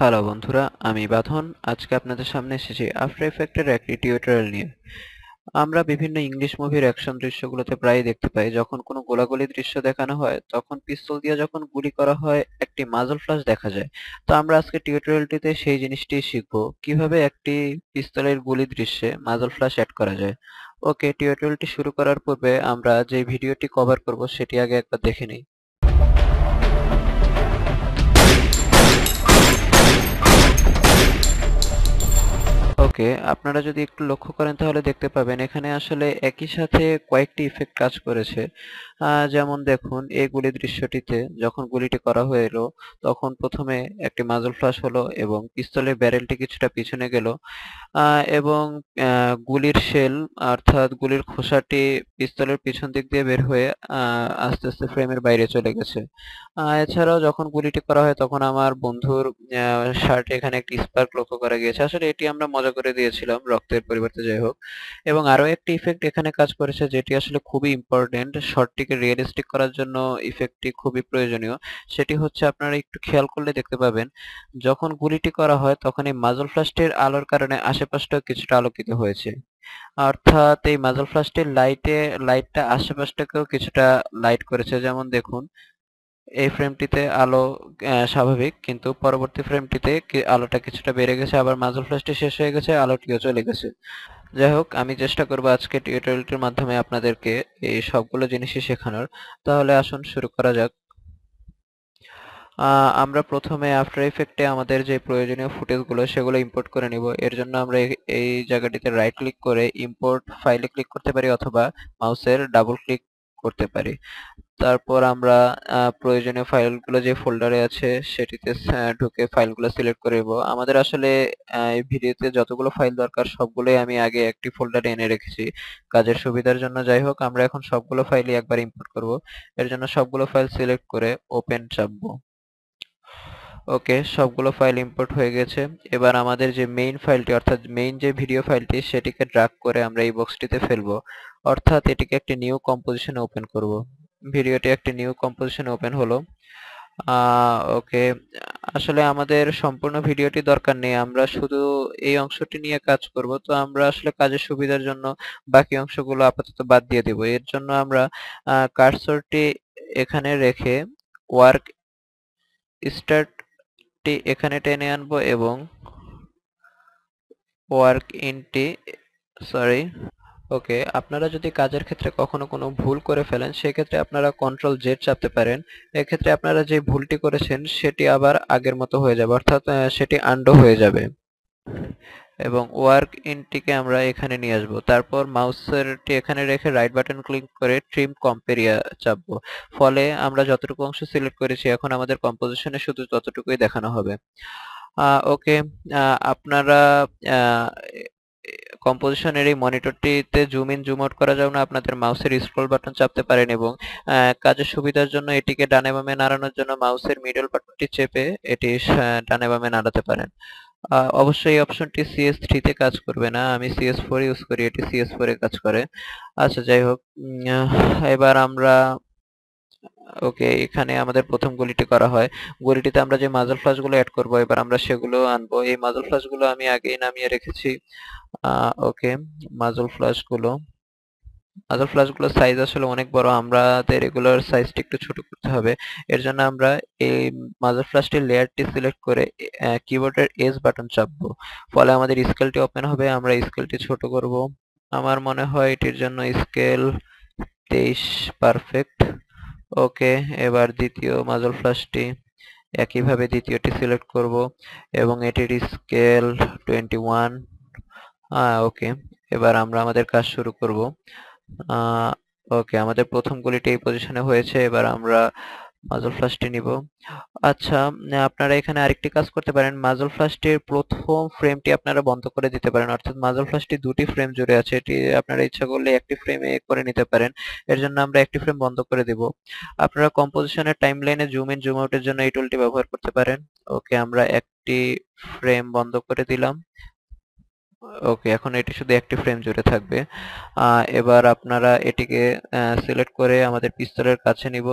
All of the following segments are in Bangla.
হ্যালো বন্ধুরা, আমি বাঁধন। আজকে আপনাদের সামনে এসেছি আফটার ইফেক্টের একটি টিউটোরিয়াল নিয়ে। আমরা বিভিন্ন ইংলিশ মুভির অ্যাকশন দৃশ্যগুলোতে প্রায়ই দেখতে পাই, যখন কোনো গোলাগুলি দৃশ্য দেখানো হয় তখন পিস্তল দিয়ে যখন গুলি করা হয় একটি মাজল ফ্ল্যাশ দেখা যায়। তো আমরা আজকে টিউটোরিয়ালটিতে সেই জিনিসটি শিখবো, কিভাবে একটি পিস্তলের গুলি দৃশ্যে মাজল ফ্ল্যাশ অ্যাড করা যায়। ওকে, টিউটোরিয়ালটি শুরু করার পূর্বে আমরা যে ভিডিওটি কভার করব সেটি আগে একবার দেখে নিই। ওকে, আপনারা যদি একটু লক্ষ্য করেন তাহলে দেখতে পাবেন এখানে আসলে একই সাথে কয়েকটি ইফেক্ট কাজ করেছে। যেমন দেখুন, এই গুলি দৃশ্যটিতে যখন গুলিটি করা হলো তখন প্রথমে একটি মাজল ফ্লাশ হলো এবং পিস্তলের ব্যারেলটি কিছুটা পিছনে গেল, এবং গুলির শেল অর্থাৎ গুলির খোসাটি পিস্তলের পিছন দিক দিয়ে বের হয়ে আস্তে আস্তে ফ্রেমের বাইরে চলে গেছে। এছাড়াও যখন গুলিটি করা হয় তখন আমার বন্ধুর শার্টে এখানে একটি স্পার্ক লক্ষ্য করা গিয়েছে। আসলে এটি আমরা মজা করে দিয়েছিলাম, রক্তের পরিবর্তে যাই হোক। এবং আরো একটি ইফেক্ট এখানে কাজ করেছে যেটি আসলে খুবই ইম্পর্টেন্ট, শটটিকে রিয়েলিস্টিক করার জন্য ইফেক্টটি খুবই প্রয়োজনীয়। সেটি হচ্ছে, আপনারা একটু খেয়াল করলে দেখতে পাবেন যখন গুলিটি করা হয় তখন এই মাজল ফ্ল্যাশটির আলোর কারণে আশেপাশটাও কিছুটা আলোকিত হয়েছে। অর্থাৎ এই মাজল ফ্ল্যাশটির লাইটটা আশেপাশটাকেও কিছুটা লাইট করেছে। যেমন দেখুন, এই ফ্রেমটিতে আলো স্বাভাবিক, কিন্তু পরবর্তী ফ্রেমটিতে আলোটা কিছুটা বেড়ে গেছে, আবার মাঝল ফ্ল্যাশটি শেষ হয়ে গেছে, আলোটিও চলে গেছে। যাই হোক, আমি চেষ্টা করব আজকে টিউটোরিয়ালটির মাধ্যমে আপনাদেরকে এই সবগুলো জিনিসই শেখানোর। তাহলে আসুন শুরু করা যাক। আমরা প্রথমে আফটার ইফেক্টে আমাদের যে প্রয়োজনীয় ফুটেজগুলো সেগুলো ইম্পোর্ট করে নিব। এর জন্য আমরা এই জায়গাটিতে রাইট ক্লিক করে ইম্পোর্ট ফাইলে ক্লিক করতে পারি, অথবা মাউসের ডাবল ক্লিক করতে পারি। তারপর আমরা প্রয়োজনীয় ফাইলগুলো যে ফোল্ডারে আছে সেটিতে ঢুকে ফাইলগুলো সিলেক্ট করে নেব। আমাদের আসলে এই ভিডিওতে যতগুলো ফাইল দরকার সবগুলোই আমি আগে একটি ফোল্ডারে এনে রেখেছি কাজের সুবিধার জন্য। যাই হোক, আমরা এখন সবগুলো ফাইলই একবার ইম্পোর্ট করব। এর জন্য সবগুলো ফাইল সিলেক্ট করে ওপেন চাপবো। ওকে, সবগুলো ফাইল ইম্পোর্ট হয়ে গেছে। এবার আমাদের যে মেইন ফাইলটি অর্থাৎ মেইন যে ভিডিও ফাইলটি সেটিকে ড্র্যাগ করে আমরা এই বক্সটিতে ফেলবো, অর্থাৎ এটিকে একটি নিউ কম্পোজিশনে ওপেন করব। ভিডিওটি একটি নিউ কম্পোজিশনে ওপেন হলো। ওকে, আসলে আমাদের সম্পূর্ণ ভিডিওটি দরকার নেই, আমরা শুধু এই অংশটি নিয়ে কাজ করব। তো আমরা আসলে কাজের সুবিধার জন্য বাকি অংশগুলো আপাতত বাদ দিয়ে দেব। এর জন্য আমরা কার্সরটি এখানে রেখে ওয়ার্ক স্টার্টটি এখানে টেনে আনবো এবং ওয়ার্ক ইনটি, সরি, ওকে, আপনারা যদি কাজের ক্ষেত্রে কখনো কোনো ভুল করে ফেলেন সেক্ষেত্রে আপনারা কন্ট্রোল জেড চাপতে পারেন। এক্ষেত্রে আপনারা যে ভুলটি করেছেন সেটি আবার আগের মতো হয়ে যাবে, অর্থাৎ সেটি আন্ডো হয়ে যাবে। এবং ওয়ার্ক ইনটিকে আমরা এখানে নিয়ে আসবো, তারপর মাউসেরটি এখানে রেখে রাইট বাটন ক্লিক করে ট্রিম কম্পেরিয়া চাপবো। ফলে আমরা যতটুকু অংশ সিলেক্ট করেছি এখন আমাদের কম্পোজিশনে শুধু ততটুকুই দেখানো হবে। ওকে, আপনারা কম্পোজিশনের এই মনিটরটিতে জুম ইন জুম আউট করা যাবে না, আপনাদের মাউসের স্ক্রল বাটন চাপতে পারেন এবং কাজের সুবিধার জন্য এটিকে ডানে বামে নাড়ানোর জন্য মাউসের মিডল বাটনটি চেপে এটি ডানে বামে নাড়াতে পারেন। অবশ্যই এই অপশনটি CS3 তে কাজ করবে না, আমি CS4 ইউজ করি, এটি CS4 এ কাজ করে। আচ্ছা, যাই হোক, এবার আমরা, ওকে, এখানে আমাদের প্রথম গুলিটি করা হয়। গুলিটিতে আমরা যে মাজল ফ্লাশ গুলো অ্যাড করবো এবার আমরা সেগুলো আনবো। এই মাজল ফ্লাশ গুলো আমি আগেই নামিয়ে রেখেছি। ওকে, মাজল ফ্লাশ গুলো মাজল ফ্লাশ গুলোর সাইজ আসলে অনেক বড়, আমাদের এগুলোর সাইজটা একটু ছোট করতে হবে। এর জন্য আমরা এই মাজল ফ্লাশটির লেয়ারটি সিলেক্ট করে কিবোর্ডের এস বাটন চাপবো। ফলে আমাদের স্কেলটি ওপেন হবে, আমরা স্কেলটি ছোট করব। আমার মনে হয় এটির জন্য স্কেল 23 পারফেক্ট। ওকে, এবার দ্বিতীয় মাজল ফ্লাশটি একইভাবে দ্বিতীয়টি সিলেক্ট করব এবং এটির স্কেল 21। ওকে, এবার আমরা আমাদের কাজ শুরু করব। ওকে, আমাদের প্রথম গুলিটি এই পজিশনে হয়েছে, এবার আমরা মাজল ফ্লাশটি নিব। আচ্ছা, আপনারা এখানে আরেকটি কাজ করতে পারেন, মাজল ফ্লাশটির প্রথম ফ্রেমটি আপনারা বন্ধ করে দিতে পারেন, অর্থাৎ মাজল ফ্লাশটি দুটি ফ্রেম জুড়ে আছে, এটি আপনারা ইচ্ছা করলে একটি ফ্রেমে করে নিতে পারেন। এর জন্য আমরা একটি ফ্রেম বন্ধ করে দিব। আপনারা কম্পোজিশনের টাইমলাইনে জুম ইন জুম আউটের জন্য এই টুলটি ব্যবহার করতে পারেন। ওকে, আমরা একটি ফ্রেম বন্ধ করে দিলাম। ওকে, এখন এটি শুধু একটি ফ্রেম জুড়ে থাকবে। এবার আপনারা এটিকে সিলেক্ট করে আমাদের পিস্তলের কাছে নিব।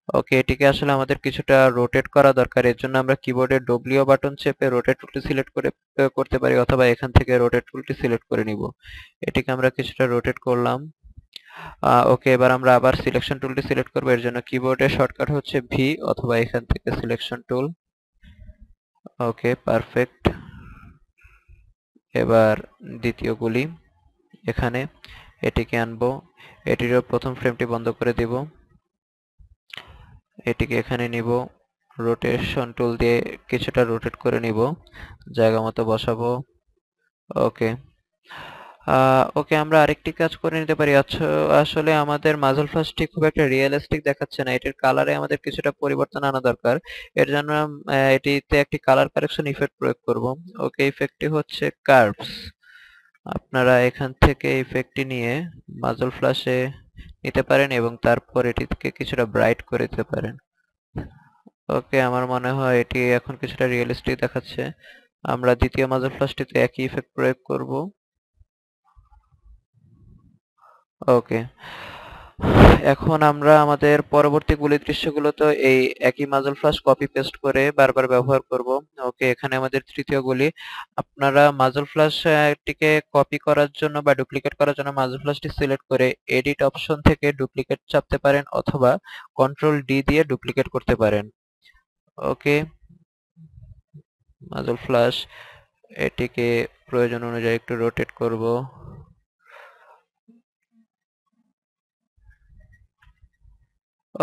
ওকে, এটিকে আসলে আমাদের কিছুটা রোটেট করা দরকার। এর জন্য আমরা কিবোর্ডের ডব্লিউ বাটন চেপে রোটেট টুলটি সিলেক্ট করে করতে পারি, অথবা এখান থেকে রোটেট টুলটি সিলেক্ট করে নিব। এটিকে আমরা কিছুটা রোটেট করলাম। ওকে, এবার আমরা আবার সিলেকশন টুলটি সিলেক্ট করব। এর জন্য কিবোর্ডের শর্টকাট হচ্ছে ভি, অথবা এখান থেকে সিলেকশন টুল। ওকে, পারফেক্ট। এবার দ্বিতীয় গুলি এখানে, এটিকে আনবো, এটিরও প্রথম ফ্রেমটি বন্ধ করে দিব, এটিকে এখানে নিব, রোটেশন টুল দিয়ে কিছুটা রোটেট করে নিব, জায়গা মতো বসাবো। ওকে, ওকে, আমরা আরেকটি কাজ করে নিতে পারি। আচ্ছা, আসলে আমাদের মাঝল ফার্স্টটি খুব একটা রিয়েলিস্টিক দেখাচ্ছে না, এটির কালারে আমাদের কিছুটা পরিবর্তন আনা দরকার। এর জন্য এটিতে একটি কালার কারেকশন ইফেক্ট প্রয়োগ করব। ওকে, ইফেক্টটি হচ্ছে কার্ভস। আপনারা এখান থেকে ইফেক্টটি নিয়ে মাঝল ফ্ল্যাশে নিতে পারেন এবং তারপর এটিকে কিছুটা ব্রাইট করে দিতে পারেন। ওকে, আমার মনে হয় এটি এখন কিছুটা রিয়েলিস্টিক দেখাচ্ছে। আমরা দ্বিতীয় মাঝল ফ্ল্যাশটিতে একই ইফেক্ট প্রয়োগ করব। ওকে, এখন আমরা আমাদের পরবর্তী গুলি দৃশ্যগুলোতে এই একই মাঝল ফ্ল্যাশ কপি পেস্ট করে বারবার ব্যবহার করব। ওকে, এখানে আমাদের তৃতীয় গুলি। আপনারা মাঝল ফ্ল্যাশ টিকে কপি করার জন্য বা ডুপ্লিকেট করার জন্য মাঝল ফ্ল্যাশটি সিলেক্ট করে এডিট অপশন থেকে ডুপ্লিকেট চাপতে পারেন, অথবা কন্ট্রোল ডি দিয়ে ডুপ্লিকেট করতে পারেন। ওকে, মাঝল ফ্ল্যাশ, এটিকে প্রয়োজন অনুযায়ী একটু রোটেট করব।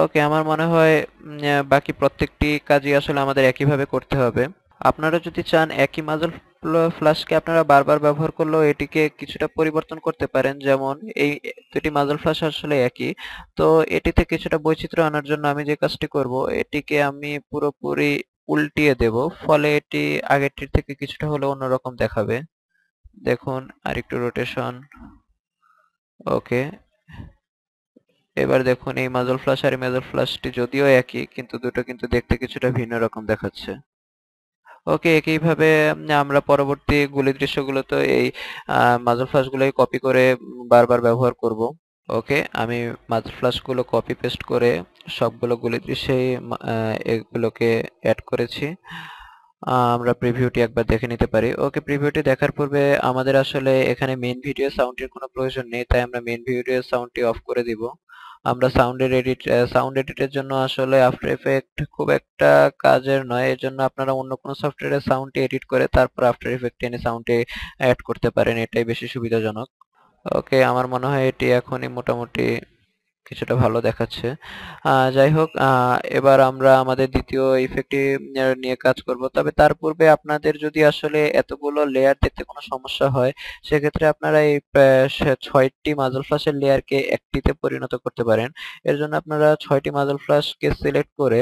ওকে, আমার মনে হয় বাকি প্রত্যেকটি কাজই আসলে আমাদের একইভাবে করতে হবে। আপনারা যদি চান একই মাঝল ফ্ল্যাশকে আপনারা বারবার ব্যবহার করলেও এটিকে কিছুটা পরিবর্তন করতে পারেন। যেমন এই দুটি মাঝল ফ্ল্যাশ আসলে একই, তো এটিতে কিছুটা বৈচিত্র্য আনার জন্য আমি যে কাজটি করব, এটিকে আমি পুরোপুরি উল্টিয়ে দেব, ফলে এটি আগেরটির থেকে কিছুটা হলেও অন্যরকম দেখাবে। দেখুন, আরেকটু রোটেশন। ওকে, এবার দেখুন এই মাঝল ফ্ল্যাশ আর এই মাঝল ফ্ল্যাশটি যদিও একই, কিন্তু দুটো কিন্তু দেখতে কিছুটা ভিন্ন রকম দেখাচ্ছে। ওকে, একইভাবে আমরা পরবর্তী গুলি দৃশ্যগুলোতে এই মাঝল ফ্ল্যাশগুলোই কপি করে বারবার ব্যবহার করব। ওকে, আমি মাঝল ফ্ল্যাশগুলো কপি পেস্ট করে সবগুলো গুলি দৃশ্যে এগুলোকে অ্যাড করেছি। আমরা প্রিভিউটি একবার দেখে নিতে পারি। ওকে, প্রিভিউটি দেখার পূর্বে আমাদের আসলে এখানে মেইন ভিডিও সাউন্ডের কোনো প্রয়োজন নেই, তাই আমরা মেইন ভিডিও সাউন্ডটি অফ করে দিব। আমরা সাউন্ড এডিটের জন্য আসলে আফটার এফেক্ট খুব একটা কাজের নয়। এর জন্য আপনারা অন্য কোনো সফটওয়্যারে সাউন্ডটি এডিট করে তারপর আফটার এফেক্ট এনে সাউন্ডে অ্যাড করতে পারেন, এটাই বেশি সুবিধাজনক। ওকে, আমার মনে হয় এটি এখনই মোটামুটি কিছুটা ভালো দেখাচ্ছে। যাই হোক, এবার আমরা আমাদের দ্বিতীয় ইফেক্টটি নিয়ে কাজ করব। তবে তার পূর্বে আপনাদের যদি আসলে এতগুলো লেয়ার দেখতে কোনো সমস্যা হয়, সেক্ষেত্রে আপনারা এই 6টি মাঝল ফ্ল্যাশের লেয়ারকে একটিতে পরিণত করতে পারেন। এর জন্য আপনারা 6টি মাঝল ফ্ল্যাশকে সিলেক্ট করে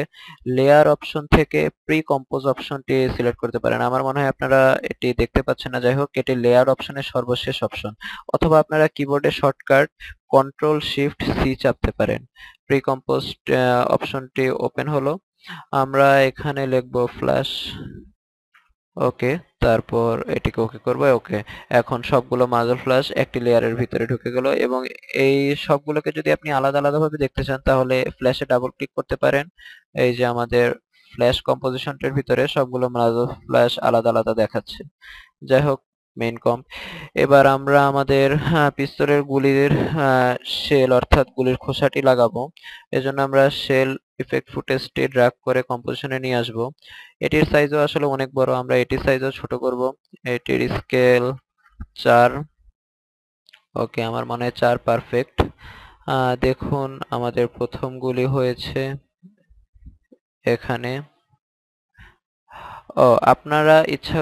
লেয়ার অপশন থেকে প্রি কম্পোজ অপশনটি সিলেক্ট করতে পারেন। আমার মনে হয় আপনারা এটি দেখতে পাচ্ছেন না, যাই হোক এটি লেয়ার অপশনের সর্বশেষ অপশন, অথবা আপনারা কিবোর্ডে শর্টকাট কন্ট্রোল শিফট সি চাপতে পারেন। প্রিকম্পোজড অপশনটি ওপেন হলো। আমরা এখানে লিখব ফ্ল্যাশ। ওকে, তারপর এটিকে ওকে করব। ওকে, এখন সবগুলো মাঝল ফ্ল্যাশ একটি লেয়ারের ভিতরে ঢুকে গেল, এবং এই সবগুলোকে যদি আপনি আলাদা আলাদা ভাবে দেখতে চান তাহলে ফ্ল্যাশে ডাবল ক্লিক করতে পারেন। এই যে আমাদের ফ্ল্যাশ কম্পোজিশনটির ভিতরে সবগুলো মাঝল ফ্ল্যাশ আলাদা আলাদা দেখাচ্ছে। যাই হোক, মেইন কম্প। এবার আমরা আমাদের পিস্তলের গুলির শেল অর্থাৎ গুলির খোসাটি লাগাবো। এজন্য আমরা শেল ইফেক্ট ফুটেজটি ড্র্যাগ করে কম্পোজিশনে নিয়ে আসব। এটির সাইজও আসলে অনেক বড়, আমরা এটির সাইজও ছোট করব। এটির স্কেল 4। ওকে, আমার মনে হয় 4 পারফেক্ট। দেখুন আমাদের প্রথম গুলি হয়েছে এখানে। আপনারা ইচ্ছা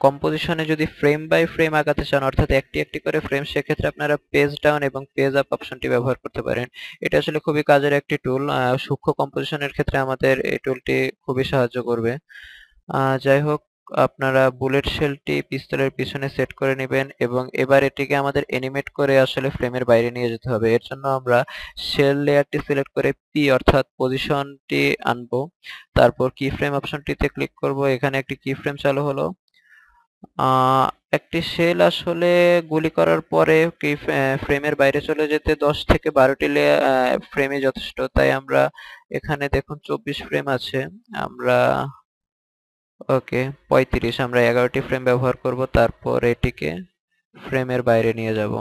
কম্পোজিশনে যদি ফ্রেম বাই ফ্রেম আগাতে চান, অর্থাৎ একটি একটি করে ফ্রেম, সেক্ষেত্রে আপনারা পেজ ডাউন এবং পেজ আপ অপশনটি ব্যবহার করতে পারেন। এটা আসলে খুবই কাজের একটি টুল। সূক্ষ্ম কম্পোজিশনের ক্ষেত্রে আমাদের এই টুলটি খুবই সাহায্য করবে। যাই হোক, আপনারা বুলেট শেলটি পিস্তলের পিছনে সেট করে নেবেন, এবং এবার এটিকে আমাদের অ্যানিমেট করে আসলে ফ্রেমের বাইরে নিয়ে যেতে হবে। এর জন্য আমরা শেল লেয়ারটি সিলেক্ট করে পি অর্থাৎ পজিশনটি আনবো, তারপর কি ফ্রেম অপশনটিতে ক্লিক করব। এখানে একটি কি ফ্রেম চালু হলো। একটি শেল আসলে গুলি করার পরে কি ফ্রেমের বাইরে চলে যেতে 10 থেকে 12টি ফ্রেমই যথেষ্ট, তাই আমরা এখানে দেখুন 24 ফ্রেম আছে। আমরা ওকে 35, আমরা 11টি ফ্রেম ব্যবহার করব, তারপর এটিকে ফ্রেমের বাইরে নিয়ে যাব।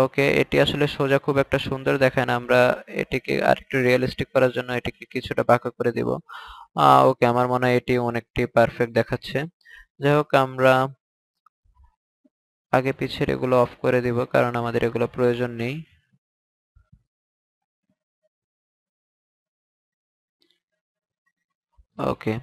ওকে, এটি আসলে সোজা খুব একটা সুন্দর দেখায় না, আমরা এটিকে আরেকটু রিয়েলিস্টিক করার জন্য এটিকে কিছুটা বাঁকা করে দিব। ওকে, আমার মনে হয় এটি অনেকটি পারফেক্ট দেখাচ্ছে। যাই হোক, আমরা আগে পিছের এগুলো অফ করে দিব কারণ আমাদের এগুলো প্রয়োজন নেই। ওকে,